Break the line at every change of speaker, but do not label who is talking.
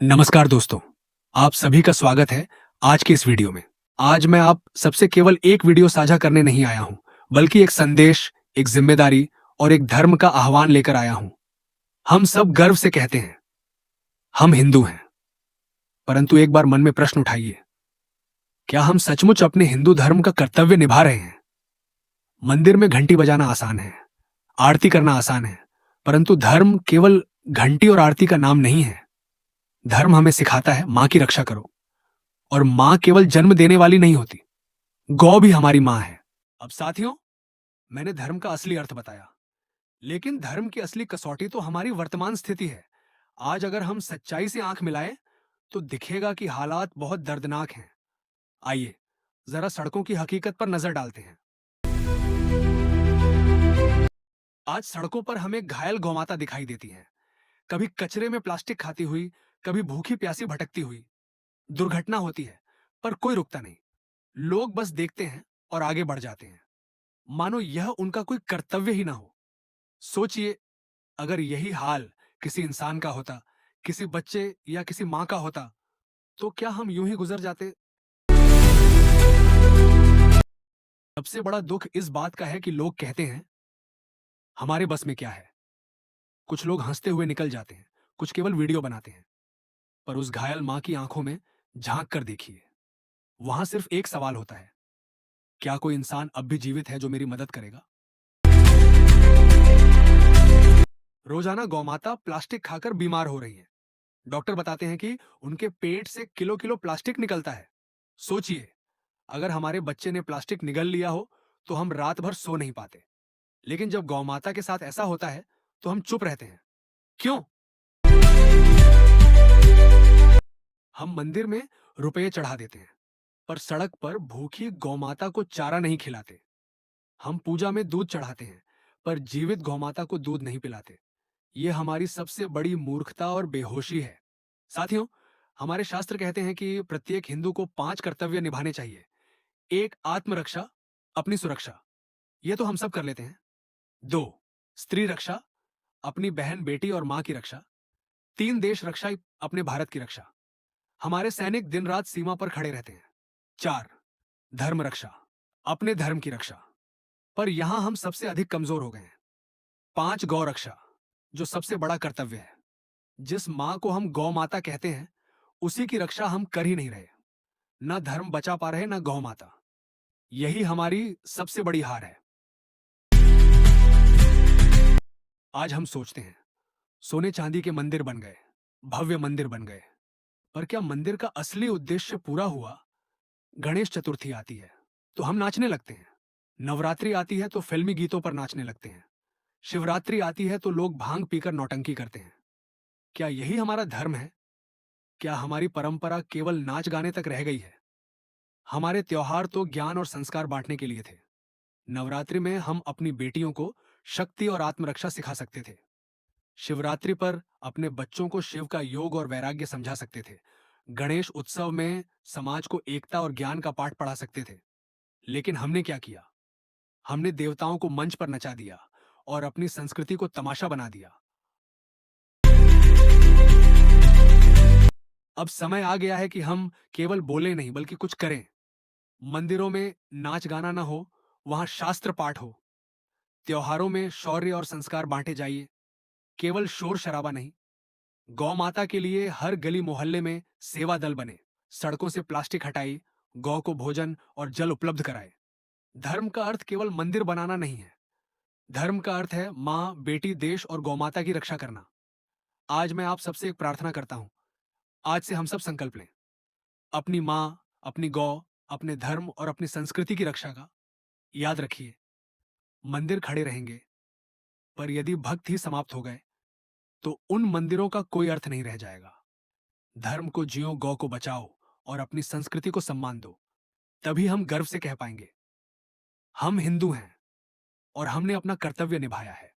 नमस्कार दोस्तों, आप सभी का स्वागत है आज के इस वीडियो में। आज मैं आप सबसे केवल एक वीडियो साझा करने नहीं आया हूं, बल्कि एक संदेश, एक जिम्मेदारी और एक धर्म का आह्वान लेकर आया हूं। हम सब गर्व से कहते हैं, हम हिंदू हैं, परंतु एक बार मन में प्रश्न उठाइए, क्या हम सचमुच अपने हिंदू धर्म का कर्तव्य निभा रहे हैं? मंदिर में घंटी बजाना आसान है, आरती करना आसान है, परंतु धर्म केवल घंटी और आरती का नाम नहीं है। धर्म हमें सिखाता है मां की रक्षा करो, और मां केवल जन्म देने वाली नहीं होती, गौ भी हमारी मां है। अब साथियों, मैंने धर्म का असली अर्थ बताया, लेकिन धर्म की असली कसौटी तो हमारी वर्तमान स्थिति है। आज अगर हम सच्चाई से आंख मिलाएं तो दिखेगा कि हालात बहुत दर्दनाक हैं। आइए जरा सड़कों की हकीकत पर नजर डालते हैं। आज सड़कों पर हमें घायल गौमाता दिखाई देती हैं, कभी कचरे में प्लास्टिक खाती हुई, कभी भूखी प्यासी भटकती हुई। दुर्घटना होती है पर कोई रुकता नहीं, लोग बस देखते हैं और आगे बढ़ जाते हैं, मानो यह उनका कोई कर्तव्य ही ना हो। सोचिए, अगर यही हाल किसी इंसान का होता, किसी बच्चे या किसी मां का होता, तो क्या हम यूं ही गुजर जाते? सबसे बड़ा दुख इस बात का है कि लोग कहते हैं, हमारे बस में क्या है। कुछ लोग हंसते हुए निकल जाते हैं, कुछ केवल वीडियो बनाते हैं, पर उस घायल मां की आंखों में झांक कर देखिए, वहां सिर्फ एक सवाल होता है, क्या कोई इंसान अब भी जीवित है जो मेरी मदद करेगा? रोजाना गौमाता प्लास्टिक खाकर बीमार हो रही है। डॉक्टर बताते हैं कि उनके पेट से किलो किलो प्लास्टिक निकलता है। सोचिए, अगर हमारे बच्चे ने प्लास्टिक निगल लिया हो तो हम रात भर सो नहीं पाते, लेकिन जब गौमाता के साथ ऐसा होता है तो हम चुप रहते हैं। क्यों? हम मंदिर में रुपए चढ़ा देते हैं, पर सड़क पर भूखी गौमाता को चारा नहीं खिलाते। हम पूजा में दूध चढ़ाते हैं, पर जीवित गौमाता को दूध नहीं पिलाते। यह हमारी सबसे बड़ी मूर्खता और बेहोशी है। साथियों, हमारे शास्त्र कहते हैं कि प्रत्येक हिंदू को 5 कर्तव्य निभाने चाहिए। एक, आत्मरक्षा, अपनी सुरक्षा, यह तो हम सब कर लेते हैं। 2, स्त्री रक्षा, अपनी बहन बेटी और मां की रक्षा। 3, देश रक्षा, अपने भारत की रक्षा, हमारे सैनिक दिन रात सीमा पर खड़े रहते हैं। 4, धर्म रक्षा, अपने धर्म की रक्षा, पर यहां हम सबसे अधिक कमजोर हो गए हैं। 5, गौ रक्षा, जो सबसे बड़ा कर्तव्य है। जिस मां को हम गौ माता कहते हैं, उसी की रक्षा हम कर ही नहीं रहे। ना धर्म बचा पा रहे, ना गौ माता। यही हमारी सबसे बड़ी हार है। आज हम सोचते हैं, सोने चांदी के मंदिर बन गए, भव्य मंदिर बन गए, पर क्या मंदिर का असली उद्देश्य पूरा हुआ? गणेश चतुर्थी आती है तो हम नाचने लगते हैं, नवरात्रि आती है तो फिल्मी गीतों पर नाचने लगते हैं, शिवरात्रि आती है तो लोग भांग पीकर नौटंकी करते हैं। क्या यही हमारा धर्म है? क्या हमारी परंपरा केवल नाच गाने तक रह गई है? हमारे त्योहार तो ज्ञान और संस्कार बांटने के लिए थे। नवरात्रि में हम अपनी बेटियों को शक्ति और आत्मरक्षा सिखा सकते थे। शिवरात्रि पर अपने बच्चों को शिव का योग और वैराग्य समझा सकते थे। गणेश उत्सव में समाज को एकता और ज्ञान का पाठ पढ़ा सकते थे। लेकिन हमने क्या किया? हमने देवताओं को मंच पर नचा दिया और अपनी संस्कृति को तमाशा बना दिया। अब समय आ गया है कि हम केवल बोले नहीं बल्कि कुछ करें। मंदिरों में नाच गाना ना हो, वहां शास्त्र पाठ हो। त्योहारों में शौर्य और संस्कार बांटे जाइए, केवल शोर शराबा नहीं। गौ माता के लिए हर गली मोहल्ले में सेवा दल बने, सड़कों से प्लास्टिक हटाई, गौ को भोजन और जल उपलब्ध कराए। धर्म का अर्थ केवल मंदिर बनाना नहीं है, धर्म का अर्थ है माँ, बेटी, देश और गौमाता की रक्षा करना। आज मैं आप सबसे एक प्रार्थना करता हूं, आज से हम सब संकल्प लें, अपनी माँ, अपनी गौ, अपने धर्म और अपनी संस्कृति की रक्षा का। याद रखिए, मंदिर खड़े रहेंगे, पर यदि भक्त ही समाप्त हो गए तो उन मंदिरों का कोई अर्थ नहीं रह जाएगा। धर्म को जियो, गौ को बचाओ और अपनी संस्कृति को सम्मान दो, तभी हम गर्व से कह पाएंगे, हम हिंदू हैं और हमने अपना कर्तव्य निभाया है।